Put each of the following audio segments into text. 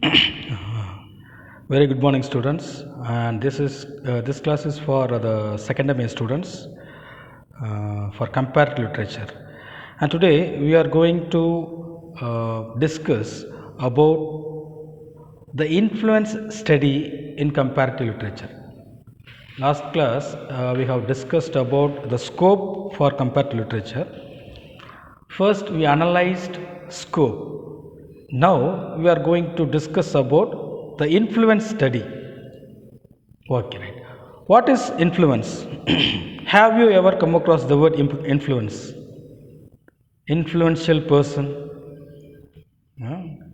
Very good morning, students. And this class is for the second MA students for comparative literature. And today we are going to discuss about the influence study in comparative literature. Last class we have discussed about the scope for comparative literature. First we analyzed scope. Now we are going to discuss about the influence study. Okay, right. What is influence? Have you ever come across the word influence? Influential person,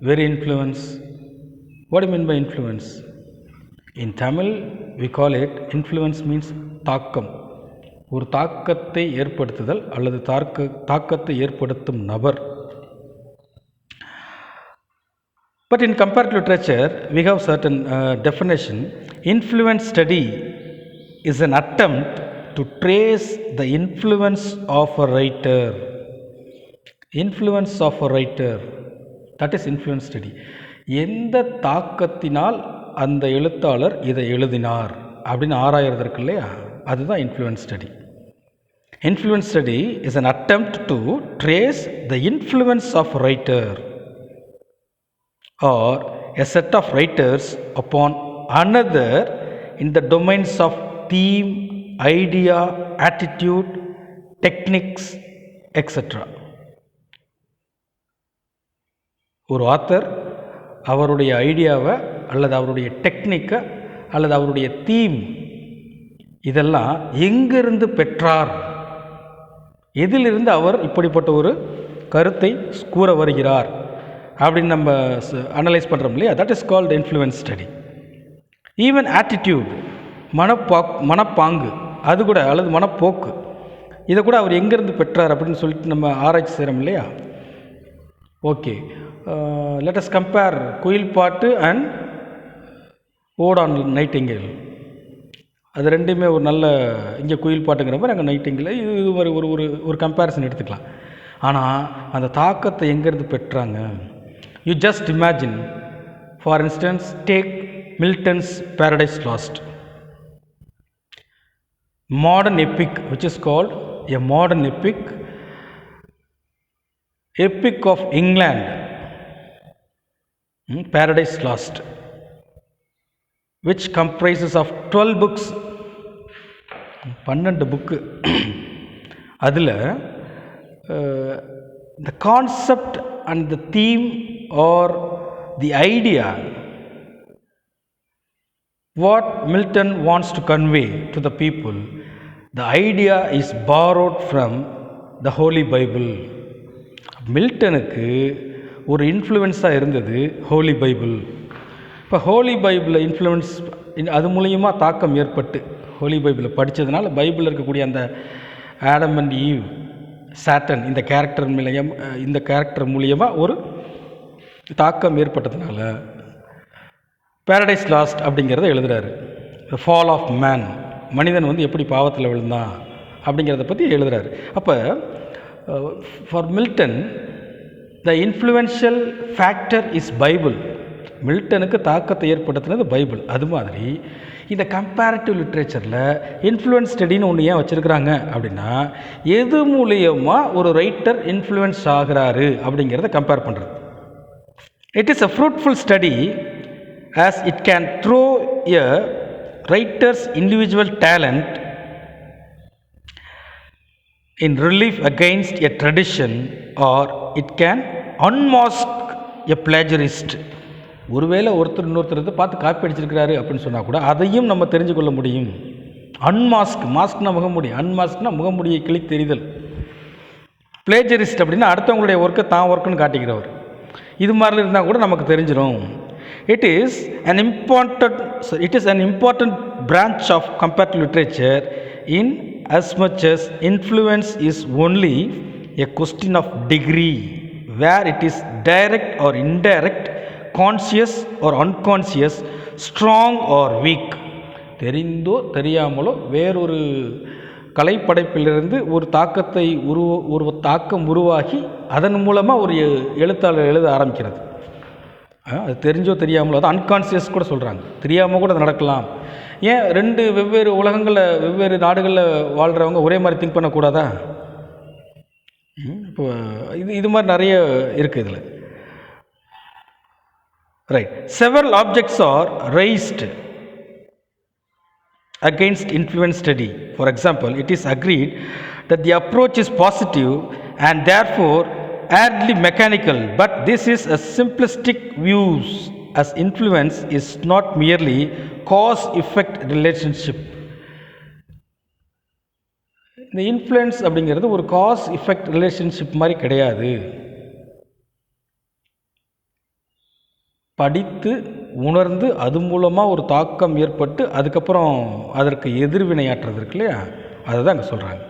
very influence. What do you mean by influence? In Tamil we call it influence means தாக்கம். ஒரு தாக்கத்தை ஏற்படுத்துதல் அல்லது தாக்கத்தை ஏற்படுத்தும் நபர். But in comparative literature, we have certain definition. Influence study is an attempt to trace the influence of a writer. Influence of a writer. That is influence study. எந்த தாக்கத்தினால் அந்த எழுத்தாளர் இதை எழுதினார் அப்படின்னு ஆராயறது இருக்கு இல்லையா, அதுதான் influence study. Influence study is an attempt to trace the influence of a writer or a set of writers upon another in the domains of theme, idea, attitude, techniques, etc. ஒரு ஆத்தர் அவருடைய ஐடியாவை அல்லது அவருடைய டெக்னிக்கை அல்லது அவருடைய theme இதெல்லாம் எங்கிருந்து பெற்றார், எதிலிருந்து அவர் இப்படிப்பட்ட ஒரு கருத்தை கூற வருகிறார் அப்படின்னு நம்ம அனலைஸ் பண்ணுறோம் இல்லையா, that is called influence study. Even attitude, மனப்பாங்கு, அது கூட அல்லது மனப்போக்கு, இதை கூட அவர் எங்கேருந்து பெற்றார் அப்படின்னு சொல்லிட்டு நம்ம ஆராய்ச்சி செய்கிறோம் இல்லையா. ஓகே, லெட் அஸ் கம்பேர் குயில் பாட்டு அண்ட் ஓட் ஆன் நைட்டிங்கேல். அது ரெண்டுமே ஒரு நல்ல, இங்கே குயில் பாட்டுங்கிற மாதிரி அங்கே நைட்டிங்கேல், இது ஒரு ஒரு ஒரு கம்பேரிசன் எடுத்துக்கலாம். ஆனால் அந்த தாக்கத்தை எங்கேருந்து பெற்றாங்க? You just imagine, for instance, take Milton's Paradise Lost, modern epic, which is called a modern epic, Epic of England, Paradise Lost, which comprises of 12 books, 12 book. அதில் the concept and the theme or the idea what Milton wants to convey to the people, the idea is borrowed from the Holy Bible. மில்டனுக்கு ஒரு இன்ஃப்ளூயன்ஸாக இருந்தது Holi Bible. இப்போ ஹோலி பைபிளில் influence, அது மூலியமாக தாக்கம் ஏற்பட்டு ஹோலி பைபிளை படித்ததுனால பைபிளில் இருக்கக்கூடிய அந்த ஆடம் அண்ட் ஈவ், சாட்டன், இந்த கேரக்டர் மூலியமாக ஒரு தாக்கம் ஏற்பட்டதுனால பேரடைஸ் லாஸ்ட் அப்படிங்கிறத எழுதுகிறாரு. ஃபால் ஆஃப் மேன், மனிதன் வந்து எப்படி பாவத்தில் விழுந்தான் அப்படிங்கிறத பற்றி எழுதுகிறாரு. அப்போ for Milton the influential factor is Bible. மில்டனுக்கு தாக்கத்தை ஏற்படுத்தினது பைபிள். அது மாதிரி இந்த கம்பேரிட்டிவ் லிட்ரேச்சரில் இன்ஃப்ளூயன்ஸ் ஸ்டடின்னு ஒன்று ஏன் வச்சுருக்கிறாங்க அப்படின்னா, எது மூலியமாக ஒரு ரைட்டர் இன்ஃப்ளூயன்ஸ் ஆகிறாரு அப்படிங்கிறத கம்பேர் பண்ணுறது. It is a fruitful study as it can throw a writer's individual talent in relief against a tradition, or it can unmask a plagiarist. ஒருவேளை ஒருத்தர் இன்னொருத்தர் பார்த்து காப்பி அடிச்சிருக்கிறாரு அப்படின்னு சொன்னால் கூட அதையும் நம்ம தெரிஞ்சு கொள்ள முடியும். மாஸ்க்னா முகமூடி, அன்மாஸ்க்னா முகமூடியை கிளி தெரிதல். பிளேஜரிஸ்ட் அப்படின்னா அடுத்தவங்களுடைய ஒர்க்கை தான் ஒர்க்குன்னு காட்டிக்கிறவர். இது மாதிரி இருந்தால் கூட நமக்கு தெரிஞ்சிடும். It is an important branch of comparative literature in as much as influence is only a question of degree, where it is direct or indirect, conscious or unconscious, strong or weak. தெரிந்தோ தெரியாமலோ வேறொரு கலைப்படைப்பிலிருந்து ஒரு தாக்கம் உருவாகி அதன் மூலமாக ஒரு எழுத்தாளர் எழுத ஆரம்பிக்கிறது. அது தெரிஞ்சோ தெரியாமலோ, அது அன்கான்சியஸ் கூட சொல்கிறாங்க, தெரியாமல் கூட அது நடக்கலாம். ஏன் 2 வெவ்வேறு உலகங்களில் வெவ்வேறு நாடுகளில் வாழ்கிறவங்க ஒரே மாதிரி திங்க் பண்ணக்கூடாதா? இப்போ இது மாதிரி நிறைய இருக்குது இதில். Right. Several objects R raised against influence study. For example, it is agreed that the approach is positive and therefore hardly mechanical, but this is a simplistic views, as influence is not merely cause-effect relationship. இந்த influence அப்படிங்கிறது ஒரு cos effect relationship மாதிரி கிடையாது. படித்து உணர்ந்து அது மூலமாக ஒரு தாக்கம் ஏற்பட்டு அதுக்கப்புறம் அதற்கு எதிர்வினையாற்றுறது இருக்கு இல்லையா, அதை தான் அங்கே சொல்கிறாங்க.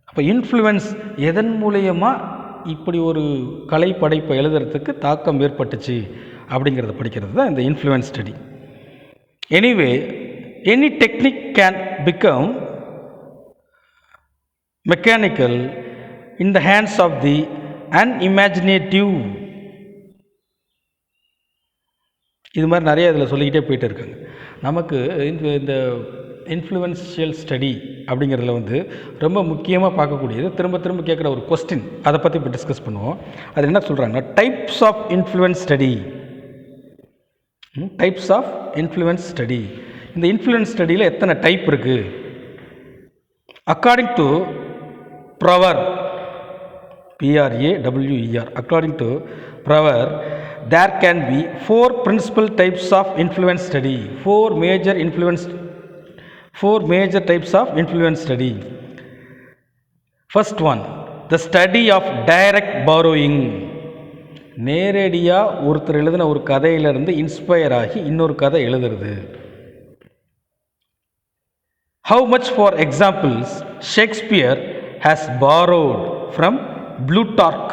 அப்போ இன்ஃப்ளூயன்ஸ் எதன் மூலியமாக இப்படி ஒரு கலை படைப்பை எழுதுறதுக்கு தாக்கம் ஏற்பட்டுச்சு அப்படிங்கிறத படிக்கிறது தான் இந்த influence study. Anyway, any technique can become mechanical in the hands of the unimaginative. இது மாதிரி நிறைய இதில் சொல்லிக்கிட்டே போயிட்டு இருக்காங்க. நமக்கு இந்த இன்ஃப்ளூயன்ஷியல் ஸ்டடி அப்படிங்கிறதுல ரொம்ப முக்கியமாக பார்க்கக்கூடியது, திரும்ப திரும்ப கேட்குற ஒரு கொஸ்டின், அதை பற்றி இப்போ டிஸ்கஸ் பண்ணுவோம். அது என்ன சொல்கிறாங்கன்னா, types of influence study. Types of influence study. இந்த இன்ஃப்ளூயன்ஸ் ஸ்டடியில் எத்தனை டைப் இருக்குது? According to Prawer, PRAWER, according to Prower, there can be 4 principal types of influence study. 4 major types of influence study. First one, the study of direct borrowing. நேரடியாக ஒருத்தர் எழுதின ஒரு கதையிலிருந்து inspire ஆகி இன்னொரு கதை எழுதுறது. How much, for examples, Shakespeare has borrowed from Plutarch,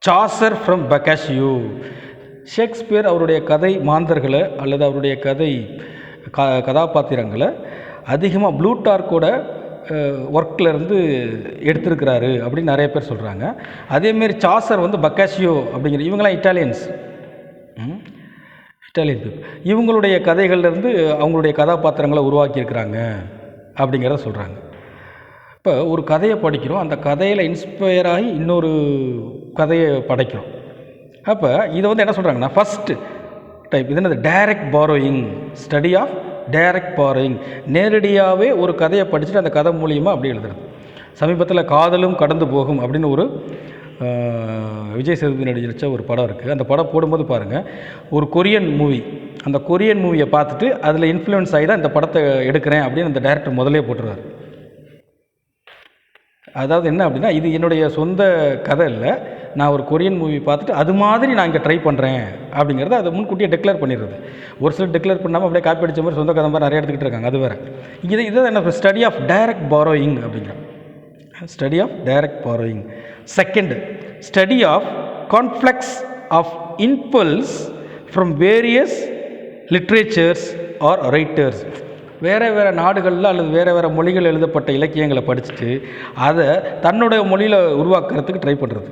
Chaucer from Boccaccio. Shakespeare அவருடைய கதை மாந்தர்களை அல்லது அவருடைய கதை கதாபாத்திரங்களை அதிகமாக ப்ளூட்டார்க்கோட ஒர்க்கிலேருந்து எடுத்திருக்கிறாரு அப்படின்னு நிறைய பேர் சொல்கிறாங்க. அதேமாரி சாசர் பக்காஷியோ அப்படிங்கிற இவங்களாம் இட்டாலியன் இவங்களுடைய கதைகள்லேருந்து அவங்களுடைய கதாபாத்திரங்களை உருவாக்கியிருக்கிறாங்க அப்படிங்கிறத சொல்கிறாங்க. இப்போ ஒரு கதையை படிக்கிறோம், அந்த கதையில் இன்ஸ்பயர் ஆகி இன்னொரு கதையை படைக்கிறோம். அப்போ இதை என்ன சொல்கிறாங்கன்னா, ஃபஸ்ட்டு டைப் இது என்னது, direct borrowing, study of direct borrowing. நேரடியாகவே ஒரு கதையை படிச்சுட்டு அந்த கதை மூலியமாக அப்படி எழுதுறது. சமீபத்தில் காதலும் கடந்து போகும் அப்படின்னு ஒரு விஜய் சேதுபதி நடிச்ச ஒரு படம் இருக்குது. அந்த படம் போடும்போது பாருங்கள், ஒரு கொரியன் மூவி, அந்த கொரியன் மூவியை பார்த்துட்டு அதில் இன்ஃப்ளூயன்ஸ் ஆகி தான் இந்த படத்தை எடுக்கிறேன் அப்படின்னு அந்த டைரக்டர் முதலே போட்டுருவார். அதாவது என்ன அப்படின்னா, இது என்னுடைய சொந்த கதை இல்லை, நான் ஒரு கொரியன் மூவி பார்த்துட்டு அது மாதிரி நான் இங்கே ட்ரை பண்ணுறேன் அப்படிங்கிறத அதை முன்கூட்டியே டிக்ளேர் பண்ணிடுறது. ஒரு சிலர் டிக்ளேர் பண்ணாமல் அப்படியே காப்பி அடித்த மாதிரி சொந்த கதை மாதிரி நிறைய எடுத்துக்கிட்டு இருக்காங்க. அது வேறு. இதை என்ன ஸ்டடி ஆஃப் டைரக்ட் பாரோயிங் அப்படிங்கிற study of direct borrowing. Second, study of conflux of impulse from various literatures or writers. வேறு வேறு நாடுகளில் அல்லது வேறு வேறு மொழிகள் எழுதப்பட்ட இலக்கியங்களை படிச்சுட்டு அதை தன்னுடைய மொழியில் உருவாக்குறதுக்கு ட்ரை பண்ணுறது.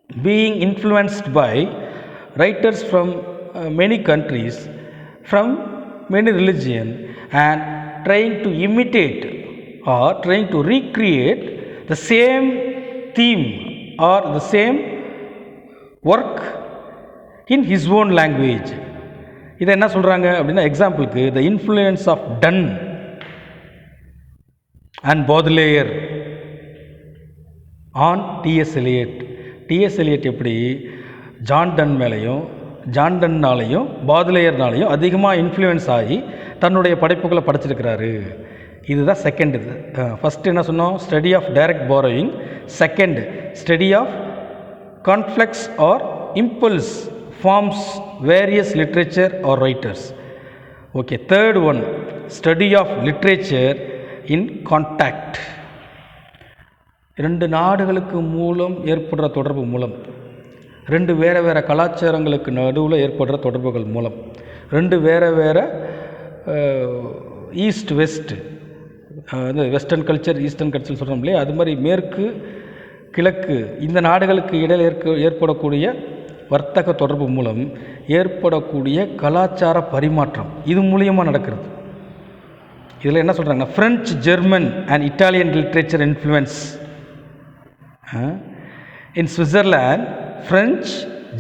Being influenced by writers from many countries, from many religion, and trying to imitate or trying to recreate the same theme or the same work in his own language. இதை என்ன சொல்கிறாங்க அப்படின்னா, எக்ஸாம்பிளுக்கு the influence of Donne and Baudelaire on T.S. Eliot. T.S. Eliot எப்படி John ton மேலேயும் John டன்னாலையும் பாதுலேயர்னாலையும் அதிகமாக influence ஆகி தன்னுடைய படைப்புகளை படைச்சிருக்கிறாரு. இதுதான் செகண்ட். இது ஃபஸ்ட்டு என்ன சொன்னோம், study of direct borrowing. Second, study of conflux or impulse forms various literature or writers. Okay. Third one, study of literature in contact. 2 நாடுகளுக்கு மூலம் ஏற்படுற தொடர்பு மூலம், 2 வேறு வேறு கலாச்சாரங்களுக்கு நடுவில் ஏற்படுற தொடர்புகள் மூலம், 2 வேறு வேறு ஈஸ்ட் வெஸ்ட், அது வெஸ்டர்ன் கல்ச்சர் ஈஸ்டர்ன் கல்ச்சர் சொல்கிறோம் இல்லையா, அது மாதிரி மேற்கு கிழக்கு இந்த நாடுகளுக்கு இடையில் ஏற்படக்கூடிய வர்த்தக தொடர்பு மூலம் ஏற்படக்கூடிய கலாச்சார பரிமாற்றம் இது மூலியமாக நடக்கிறது. இதில் என்ன சொல்கிறாங்கன்னா, French, German and Italian literature influence. In Switzerland, French,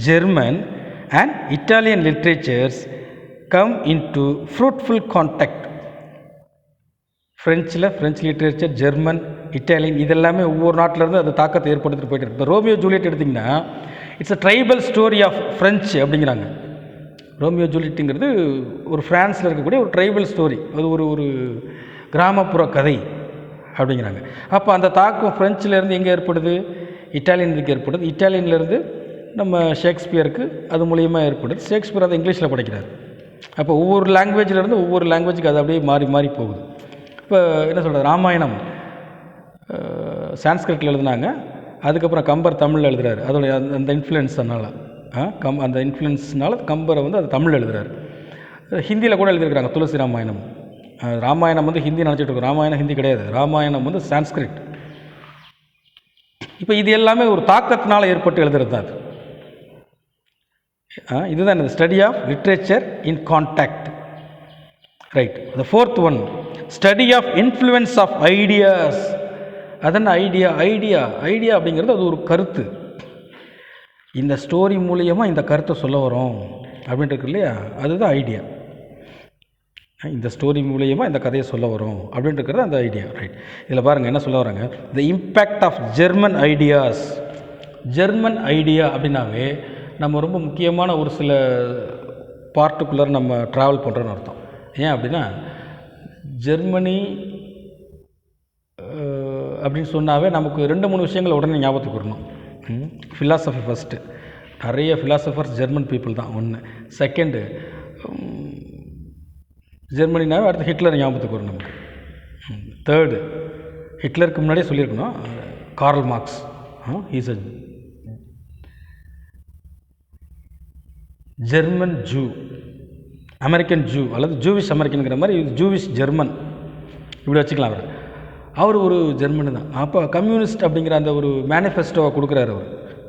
German and Italian literatures come into fruitful contact. French literature, German, Italian இதெல்லாமே ஒவ்வொரு நாட்டிலேருந்து அது தாக்கத்தை ஏற்படுத்திட்டு போயிட்டு இருக்கு. இப்போ ரோமியோ ஜூலியட் எடுத்திங்கன்னா it's a tribal story of French அப்படிங்கிறாங்க. ரோமியோ ஜூலியட்டுங்கிறது ஒரு ஃப்ரான்ஸில் இருக்கக்கூடிய ஒரு ட்ரைபல் ஸ்டோரி, அது ஒரு கிராமப்புற கதை அப்படிங்கிறாங்க. அப்போ அந்த தாக்கம் ஃப்ரெஞ்சிலேருந்து எங்கே ஏற்படுது? இட்டாலியனுக்கு ஏற்படுது. இட்டாலியன்லேருந்து நம்ம ஷேக்ஸ்பியருக்கு அது மூலியமாக ஏற்படுது. ஷேக்ஸ்பியர் அதை இங்கிலீஷில் படிக்கிறார். அப்போ ஒவ்வொரு லாங்குவேஜிலேருந்து ஒவ்வொரு லாங்குவேஜுக்கு அது அப்படியே மாறி மாறி போகுது. இப்போ என்ன சொல்கிறது, ராமாயணம் சான்ஸ்கிரிட்டில் எழுதுனாங்க, அதுக்கப்புறம் கம்பர் தமிழில் எழுதுறாரு. அதோடைய அந்த இன்ஃப்ளூயன்ஸ்னால அந்த இன்ஃப்ளூயன்ஸ்னால கம்பரை வந்து அது தமிழ் எழுதுறாரு. ஹிந்தியில் கூட எழுதியிருக்கிறாங்க துளசி ராமாயணம். ராமாயணம் வந்து ஹிந்தி நினச்சிட்டு இருக்கோம், ராமாயணம் ஹிந்தி கிடையாது, ராமாயணம் வந்து சான்ஸ்கிரிட். இப்போ இது எல்லாமே ஒரு தாக்கத்தினால் ஏற்பட்டு எழுதுறது தான் அது. இதுதான் இந்த study of literature in contact. Right. The fourth one, study of influence of ideas. அதென்ன ஐடியா? ஐடியா அப்படிங்கிறது அது ஒரு கருத்து. இந்த ஸ்டோரி மூலியமாக இந்த கருத்தை சொல்ல வரோம் அப்படின்ட்டு இருக்கு இல்லையா, அதுதான் ஐடியா. இந்த ஸ்டோரி மூலியமாக இந்த கதையை சொல்ல வரும் அப்படின்ட்டு இருக்கிறது அந்த ஐடியா. ரைட். இதில் பாருங்கள் என்ன சொல்ல வராங்க, the impact of German ideas. German idea அப்படின்னாவே நம்ம ரொம்ப முக்கியமான ஒரு சில பார்ட்டுக்குள்ளே நம்ம ட்ராவல் பண்ணுறோன்னு அர்த்தம். ஏன் அப்படின்னா, ஜெர்மனி அப்படின்னு சொன்னாவே நமக்கு 2-3 விஷயங்கள் உடனே ஞாபகத்துக்கு வரணும். ஃபிலாசபி ஃபஸ்ட்டு, நிறைய ஃபிலாசபர்ஸ் ஜெர்மன் பீப்புள் தான் ஒன்று. செகண்டு, ஜெர்மனினாவே அடுத்து ஹிட்லர் ஞாபகத்துக்கு வரும் நமக்கு. தேர்டு, ஹிட்லருக்கு முன்னாடியே சொல்லியிருக்கணும், Karl Marx. Is a German Jew, American Jew அல்லது ஜூவிஷ் அமெரிக்கனுங்கிற மாதிரி ஜூவிஷ் ஜெர்மன் இப்படி வச்சுக்கலாம். அவர் ஒரு ஜெர்மனி தான். அப்போ கம்யூனிஸ்ட் அப்படிங்கிற அந்த ஒரு மேனிஃபெஸ்டோவை கொடுக்குறாரு அவர்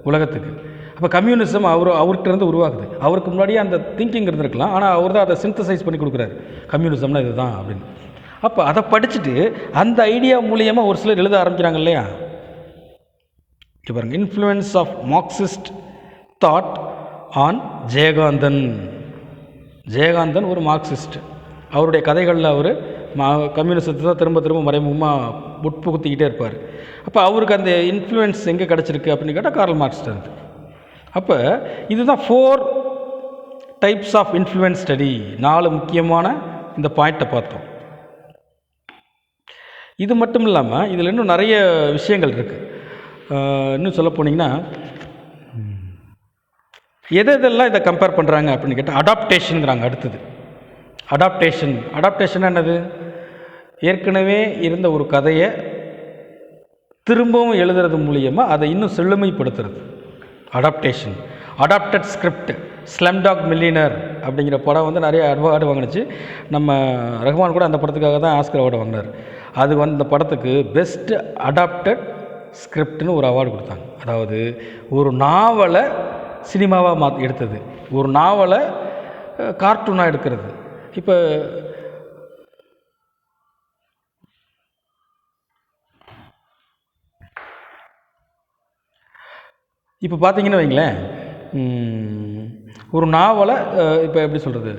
உலகத்துக்கு. அப்போ கம்யூனிசம் அவர்கிட்ட இருந்து உருவாக்குது. அவருக்கு முன்னாடியே அந்த திங்கிங் இருந்திருக்கலாம், ஆனால் அவர் தான் அதை சிந்தசைஸ் பண்ணி கொடுக்குறாரு, கம்யூனிசம்னா இதுதான் அப்படின்னு. அப்போ அதை படிச்சுட்டு அந்த ஐடியா மூலியமாக ஒரு சிலர் எழுத ஆரம்பிக்கிறாங்க இல்லையா. இப்போ பாருங்க, influence of Marxist thought on Jayakanthan. Jayakanthan ஒரு மார்க்சிஸ்ட். அவருடைய கதைகளில் அவர் கம்யூனிசத்தை தான் திரும்ப திரும்ப மறைமுகமாக உட்புகுத்திக்கிட்டே இருப்பார். அப்போ அவருக்கு அந்த இன்ஃப்ளூயன்ஸ் எங்கே கிடச்சிருக்கு அப்படின்னு கேட்டால் கார்ல் மார்க்ஸ் இருந்து. அப்போ இதுதான் 4 டைப்ஸ் ஆஃப் இன்ஃப்ளூயன்ஸ் ஸ்டடி. 4 முக்கியமான இந்த பாயிண்ட்டை பார்த்தோம். இது மட்டும் இல்லாமல் இதில் இன்னும் நிறைய விஷயங்கள் இருக்குது. இன்னும் சொல்ல போனீங்கன்னா, எதெல்லாம் இதை கம்பேர் பண்ணுறாங்க அப்படின்னு கேட்டால் அடாப்டேஷனுங்கிறாங்க. அடுத்தது அடாப்டேஷன் என்னது? ஏற்கனவே இருந்த ஒரு கதையை திரும்பவும் எழுதுறது மூலியமாக அதை இன்னும் செழுமைப்படுத்துறது adaptation. Adapted script, Slumdog Millionaire அப்படிங்கிற படம் வந்து நிறைய அவார்டு வாங்கினுச்சு. நம்ம ரஹ்மான் கூட அந்த படத்துக்காக தான் ஆஸ்கர் அவார்டு வாங்கினார். அது வந்து இந்த படத்துக்கு பெஸ்ட் அடாப்டட் ஸ்கிரிப்ட்னு ஒரு அவார்டு கொடுத்தாங்க. அதாவது ஒரு நாவலை சினிமாவாக எடுத்தது, ஒரு நாவலை கார்ட்டூனாக எடுக்கிறது. இப்போ பார்த்தீங்கன்னு வைங்களேன், ஒரு நாவலை இப்போ எப்படி சொல்கிறது,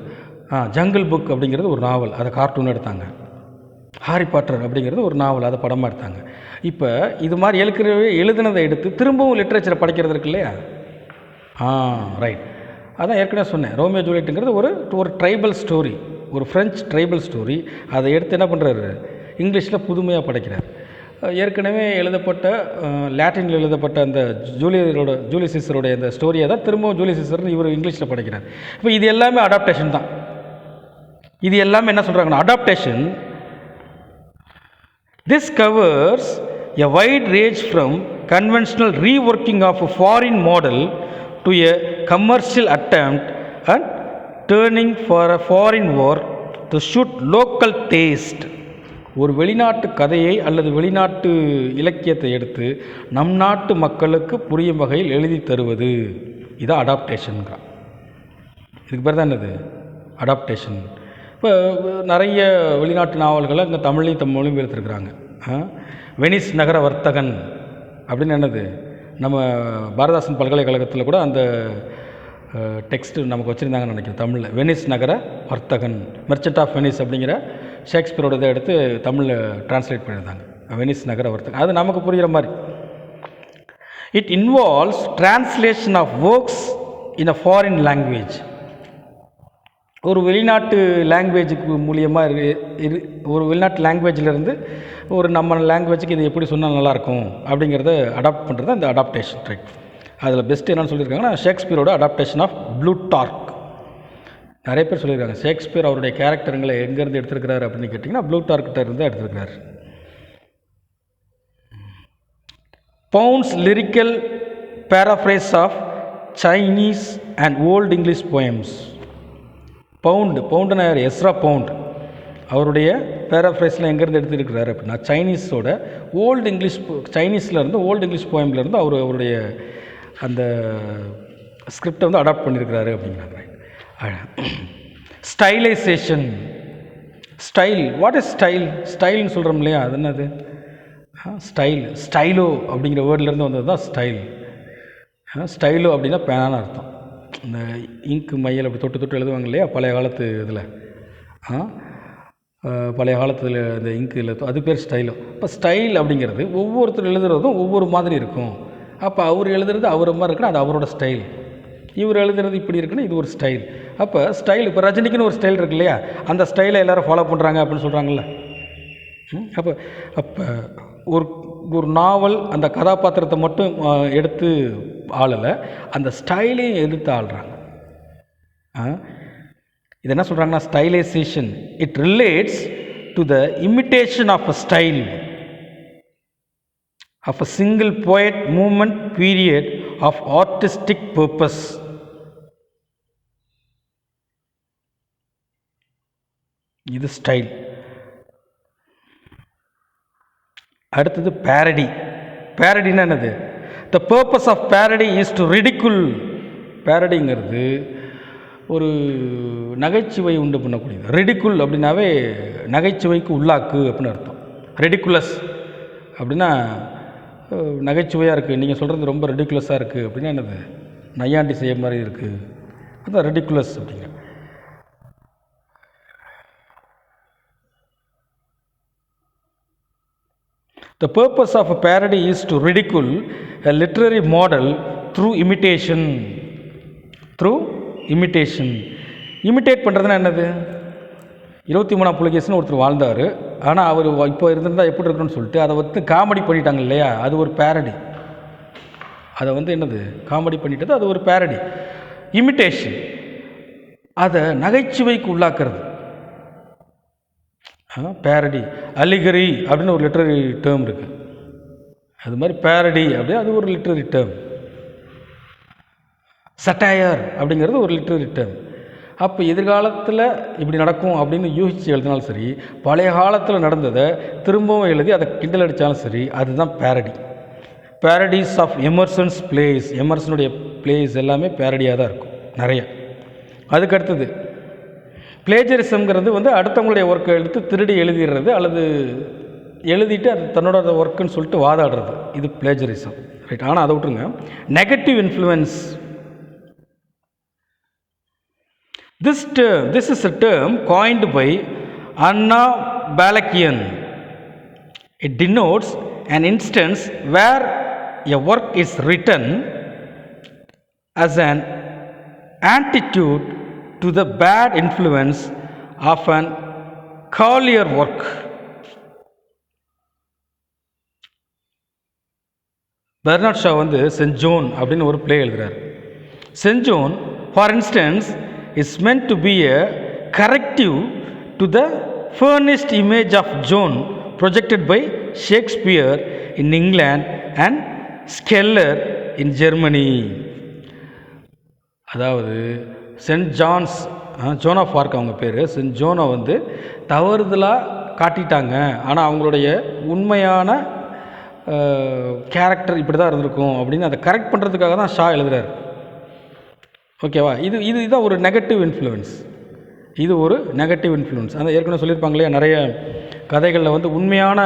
ஜங்கிள் புக் அப்படிங்கிறது ஒரு நாவல், அதை கார்ட்டூன் எடுத்தாங்க. ஹாரி பாட்டர் அப்படிங்கிறது ஒரு நாவல், அதை படமாக எடுத்தாங்க. இப்போ இது மாதிரி எழுதினதை எடுத்து திரும்பவும் லிட்ரேச்சரை படிக்கிறது இருக்கு இல்லையா. ரைட். அதான் ஏற்கனவே சொன்னேன், ரோமியோ ஜூலியட்டுங்கிறது ஒரு ட்ரைபல் ஸ்டோரி, ஒரு ஃப்ரெஞ்ச் ட்ரைபல் ஸ்டோரி. அதை எடுத்து என்ன பண்ணுறாரு, இங்கிலீஷில் புதுமையாக படைக்கிறார். ஏற்கனவே எழுதப்பட்ட லாட்டினில் எழுதப்பட்ட அந்த ஜூலியஸ் சீசருடைய அந்த ஸ்டோரியை தான் திரும்பவும் ஜூலியஸ் சீசர்னு இவர் இங்கிலீஷில் படைக்கிறார். இப்போ இது எல்லாமே அடாப்டேஷன் தான். இது எல்லாமே என்ன சொல்கிறாங்கன்னா, adaptation this covers a wide range from conventional reworking of a foreign model to a commercial attempt and turning for a foreign work to suit local taste. ஒரு வெளிநாட்டு கதையை அல்லது வெளிநாட்டு இலக்கியத்தை எடுத்து நம் நாட்டு மக்களுக்கு புரியும் வகையில் எழுதி தருவது, இதான் அடாப்டேஷனுங்கிறான். இதுக்கு பேர் தான் என்னது? அடாப்டேஷன். இப்போ நிறைய வெளிநாட்டு நாவல்களை இங்கே தமிழ்லையும் மொழிபெயர்த்துருக்குறாங்க. வெனிஸ் நகர வர்த்தகன் அப்படின்னு என்னது, நம்ம பாரதாசன் பல்கலைக்கழகத்தில் கூட அந்த டெக்ஸ்ட்டு நமக்கு வச்சுருந்தாங்கன்னு நினைக்கிறேன் தமிழில். வெனிஸ் நகர வர்த்தகன், மெர்ச்சன்ட் ஆஃப் வெனிஸ் அப்படிங்கிற ஷேக்ஸ்பியரோட இதை எடுத்து தமிழில் டிரான்ஸ்லேட் பண்ணியிருந்தாங்க, வெனிஸ் நகர வர்த்தகன். அது நமக்கு புரிகிற மாதிரி. It involves translation of works in a foreign language. ஒரு வெளிநாட்டு லாங்குவேஜுக்கு மூலியமாக ஒரு வெளிநாட்டு லாங்குவேஜிலேருந்து ஒரு நம்ம லாங்குவேஜுக்கு இது எப்படி சொன்னால் நல்லாயிருக்கும் அப்படிங்கிறத அடாப்ட் பண்ணுறது அந்த அடாப்டேஷன் ட்ரிக். அதில் பெஸ்ட் என்னென்னு சொல்லியிருக்காங்கன்னா, ஷேக்ஸ்பியரோட அடாப்டேஷன் ஆஃப் ப்ளூடார்க். நிறைய பேர் சொல்லியிருக்காங்க ஷேக்ஸ்பியர் அவருடைய கேரக்டருங்களை எங்கேருந்து எடுத்துருக்கிறாரு அப்படின்னு கேட்டிங்கன்னா ப்ளூடார்க்கிட்ட இருந்து எடுத்துருக்கிறார். Pound's lyrical paraphrase of Chinese and Old English poems. பவுண்டுனா யார்? Ezra Pound. அவருடைய பேராஃப்ரேஸில் எங்கேருந்து எடுத்துருக்கிறாரு அப்படின்னா சைனீஸோட ஓல்டு இங்கிலீஷ், சைனீஸ்லேருந்து ஓல்டு இங்கிலீஷ் போயம்லேருந்து அவருடைய அந்த ஸ்கிரிப்டை வந்து அடாப்ட் பண்ணியிருக்கிறாரு அப்படிங்கிறாங்க. Stylization. Style, what is style? ஸ்டைல்னு சொல்கிறோம் இல்லையா, அது என்னது? ஸ்டைலோ அப்படிங்கிற வேர்ட்லேருந்து வந்தது தான் ஸ்டைல். ஸ்டைலோ அப்படின்னா பேனான்னு அர்த்தம். இந்த இங்கு மையல் அப்படி தொட்டு தொட்டு எழுதுவாங்க இல்லையா பழைய காலத்து இதில், பழைய காலத்தில் இந்த இங்கில், அது பேர் ஸ்டைலோ. இப்போ ஸ்டைல் அப்படிங்கிறது ஒவ்வொருத்தர் எழுதுறதும் ஒவ்வொரு மாதிரி இருக்கும். அப்போ அவர் எழுதுறது அவர் மாதிரி இருக்குன்னா அது அவரோட ஸ்டைல், இவர் எழுதுறது இப்படி இருக்குன்னா இது ஒரு ஸ்டைல். அப்போ ஸ்டைல், இப்போ ரஜினிக்குன்னு ஒரு ஸ்டைல் இருக்கு இல்லையா, அந்த ஸ்டைலை எல்லோரும் ஃபாலோ பண்ணுறாங்க அப்படின்னு சொல்கிறாங்கல்ல. அப்போ ஒரு நாவல் அந்த கதாபாத்திரத்தை மட்டும் எடுத்து ஆளலை, அந்த ஸ்டைலையும் எடுத்து ஆள்றாங்க. இது என்ன சொல்கிறாங்கன்னா stylization. It relates to the imitation of a style of a single poet movement period of artistic purpose. இது ஸ்டைல். அடுத்தது பேரடி. பேரடின்னா என்னது? The purpose of parody is to ridicule. பேரடிங்கிறது ஒரு நகைச்சுவை உண்டு பண்ணக்கூடியது. ரெடிக்குல் அப்படின்னாவே நகைச்சுவைக்கு உள்ளாக்கு அப்படின்னு அர்த்தம். ரெடிக்குலஸ் அப்படின்னா நகைச்சுவையாக இருக்குது, நீங்கள் சொல்கிறது ரொம்ப ரெடிக்குலஸாக இருக்குது அப்படின்னா என்னது? நையாண்டி செய்ய மாதிரி இருக்குது, அதுதான் ரெடிக்குலஸ் அப்படிங்கிற. The purpose of a parody is to ridicule a literary model through imitation. Through imitation. Imitate பண்ணுறதுன்னா என்னது? 23ஆம் புலிகேசின்னு ஒருத்தர் வாழ்ந்தார், ஆனால் அவர் இப்போ இருந்திருந்தால் எப்படி இருக்குன்னு சொல்லிட்டு அதை வந்து காமெடி பண்ணிட்டாங்க இல்லையா, அது ஒரு பேரடி. அதை வந்து என்னது? காமெடி பண்ணிட்டது, அது ஒரு பேரடி. இமிட்டேஷன் அதை நகைச்சுவைக்கு உள்ளாக்குறது பேரடி. அலிகரி அப்படின்னு ஒரு லிட்ரரி டேர்ம் இருக்குது, அது மாதிரி பேரடி அப்படி அது ஒரு லிட்ரரி டேர்ம். சட்டையர் அப்படிங்கிறது ஒரு லிட்ரரி டேர்ம். அப்போ எதிர்காலத்தில் இப்படி நடக்கும் அப்படின்னு யூகிச்சு எழுதினாலும் சரி, பழைய காலத்தில் நடந்ததை திரும்பவும் எழுதி அதை கிண்டல் அடித்தாலும் சரி, அதுதான் பேரடி. பேரடிஸ் ஆஃப் எமர்சன்ஸ் பிளேஸ். எமர்சனுடைய பிளேஸ் எல்லாமே பேரடியாக தான் இருக்கும் நிறைய. அதுக்கடுத்தது பிளேஜரிசம்ங்கிறது வந்து அடுத்தவங்களுடைய ஒர்க்கை எடுத்து திருடி எழுதிடுறது, அல்லது எழுதிட்டு அது தன்னோட ஒர்க்குன்னு சொல்லிட்டு வாதாடுறது, இது பிளேஜரிசம். ரைட். ஆனால் அதை விட்டுருங்க. Negative influence. This is a term coined by Anna Balakian. It denotes an instance where a work is written as an antidote to the bad influence of an earlier work. Bernard Shaw வந்து saint Joan அப்படின்னு ஒரு play எழுதுகிறார். Saint Joan for instance is meant to be a corrective to the furnished image of John projected by Shakespeare in England and Skeller in Germany. அதாவது saint John's, Joan of Arc அவங்க பேர், send ஜோனை வந்து தவறுதலாக காட்டிட்டாங்க, ஆனால் அவங்களுடைய உண்மையான character இப்படி தான் இருந்திருக்கும் அப்படின்னு அதை கரெக்ட் பண்ணுறதுக்காக தான் ஷா எழுதுகிறார். ஓகேவா? இதுதான் ஒரு நெகட்டிவ் இன்ஃப்ளூயன்ஸ். இது ஒரு நெகட்டிவ் இன்ஃப்ளூயன்ஸ். அந்த ஏற்கனவே சொல்லியிருப்பாங்க இல்லையா, நிறைய கதைகளில் வந்து உண்மையான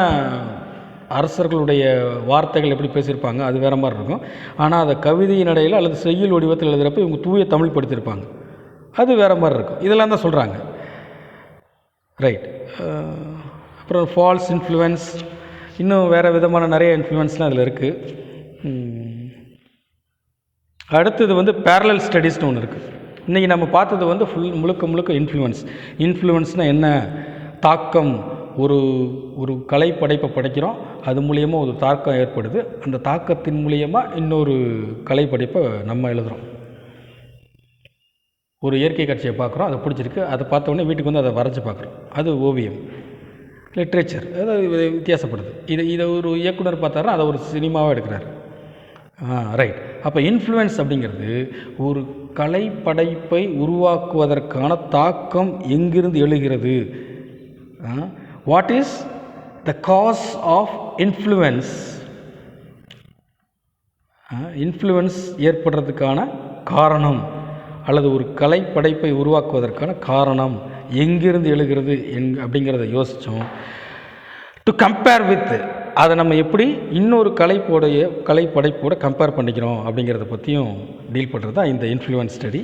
அரசர்களுடைய வார்த்தைகள் எப்படி பேசியிருப்பாங்க அது வேறு மாதிரி இருக்கும். ஆனால் அதை கவிதையின் இடையில் அல்லது செய்யுள் வடிவத்தில் எழுதுகிறப்ப இவங்க தூய தமிழ் படுத்தியிருப்பாங்க, அது வேறு மாதிரி இருக்கும். இதெல்லாம் தான் சொல்கிறாங்க. ரைட். அப்புறம் ஃபால்ஸ் இன்ஃப்ளூயன்ஸ், இன்னும் வேறு விதமான நிறைய இன்ஃப்ளூயன்ஸ்லாம் அதில் இருக்குது. அடுத்தது வந்து பேரலல் ஸ்டடீஸ்னு ஒன்று இருக்குது. இன்றைக்கி நம்ம பார்த்தது வந்து முழுக்க இன்ஃப்ளூயன்ஸ்னால் என்ன, தாக்கம். ஒரு கலை படைப்பை படைக்கிறோம், அது மூலியமாக ஒரு தாக்கம் ஏற்படுது, அந்த தாக்கத்தின் மூலியமாக இன்னொரு கலை படைப்பை நம்ம எழுதுகிறோம். ஒரு இயற்கை காட்சியை பார்க்குறோம், அதை பிடிச்சிருக்கு, அதை பார்த்தோன்னே வீட்டுக்கு வந்து அதை வரைஞ்சி பார்க்குறோம், அது ஓவியம். லிட்ரேச்சர் அதாவது வித்தியாசப்படுது. இதை ஒரு இயக்குனர் பார்த்தாருன்னா அதை ஒரு சினிமாவாக எடுக்கிறார். ரைட். அப்போ இன்ஃப்ளூயன்ஸ் அப்படிங்கிறது ஒரு கலை படைப்பை உருவாக்குவதற்கான தாக்கம் எங்கிருந்து எழுகிறது. What is the cause of influence? Influence ஏற்படுறதுக்கான காரணம் அல்லது ஒரு கலை படைப்பை உருவாக்குவதற்கான காரணம் எங்கிருந்து எழுகிறது அப்படிங்கிறத யோசித்தோம். டு கம்பேர் வித், அதை நம்ம எப்படி இன்னொரு கலை படைப்போட கம்பேர் பண்ணிக்கிறோம் அப்படிங்கிறத பற்றியும் டீல் பண்ணுறது தான் இந்த இன்ஃப்ளூயன்ஸ் ஸ்டடி.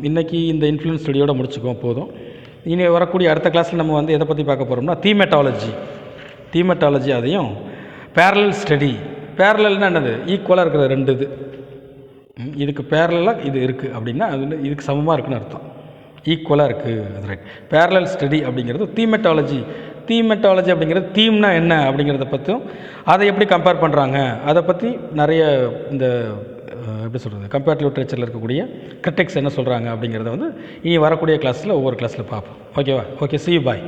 இன்றைக்கி இந்த இன்ஃப்ளூயன்ஸ் ஸ்டடியோடு முடிச்சுக்குவோம், போதும். இனி வரக்கூடிய அடுத்த கிளாஸில் நம்ம வந்து எதை பற்றி பார்க்க போகிறோம்னா தீமெட்டாலஜி, அதையும் பேரலல் ஸ்டடி. பேரலல்னால் என்னது? ஈக்குவலாக இருக்கிற ரெண்டு இதுக்கு பேரலாக இது இருக்குது அப்படின்னா அது இதுக்கு சமமாக இருக்குன்னு அர்த்தம். ஈக்குவலாக இருக்குது, அது ரைட். பேரலல் ஸ்டடி அப்படிங்கிறது தீமெட்டாலஜி அப்படிங்கிறது தீம்னா என்ன அப்படிங்கிறத பற்றியும் அதை எப்படி கம்பேர் பண்ணுறாங்க அதை பற்றி நிறைய இந்த எப்படி சொல்கிறது கம்பேரிட்டிவ் லிட்ரேச்சரில் இருக்கக்கூடிய கிரிட்டிக்ஸ் என்ன சொல்கிறாங்க அப்படிங்கிறத வந்து இனி வரக்கூடிய கிளாஸில் ஒவ்வொரு கிளாஸில் பார்ப்போம். ஓகேவா? Okay, see you, bye.